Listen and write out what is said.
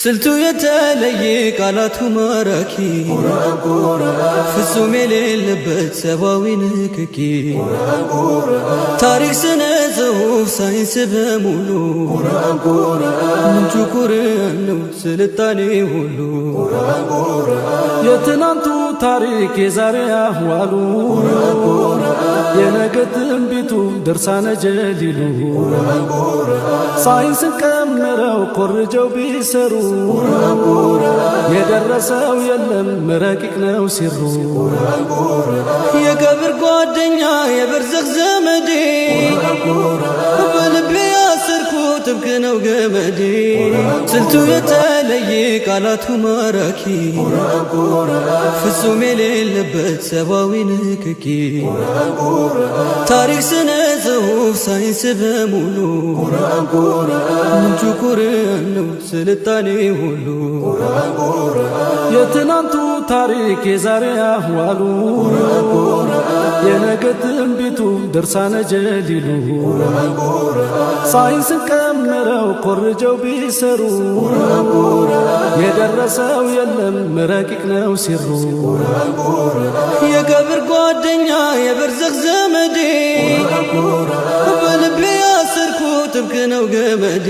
ስልቱ የተለየ ቃላቱ ማራኪ ፍጹም የሌለበት ሰብአዊ ንክኪ ታሪክ ስነ ጽሑፍ ሳይንስ በሙሉ ምንጩ ቁርአን ነው ስልጣኔ ሁሉ የትናንቱ ታሪክ የዛሬ አህዋሉ የነገ ትንቢቱ ድርሳነ ጀሊሉ ሳይንስን ቀምረው ኮርጀው ቢሰሩ የደረሰው የለም ረቂቅ ነው ሲሩ የቀብር ጓደኛ የበርዘኽ ዘመዴ በልቤ ያሰርኩት ጥብቅ ነው ገመዴ ስልቱ የተለየ ቃላቱ ማራኪ ፍጹም የሌለበት ሰብአዊ ንክኪ ታሪክ ስነ ጽሑፍ ሳይንስ በሙሉ ምንጩ ቁርአን ነው ስልጣኔ ሁሉ የትናንቱ ታሪክ የዛሬ አህዋሉ የነገ ትንቢቱ ድርሳነ ጀሊሉ ሳይንስን ቀምረው ኮርጀው ቢሰሩ የደረሰው የለም ረቂቅ ነው ሲሩ የቀብር ጓደኛ የበርዘኽ ዘመዴ በልቤ ያሰርኩት ጥብቅ ነው ገመዴ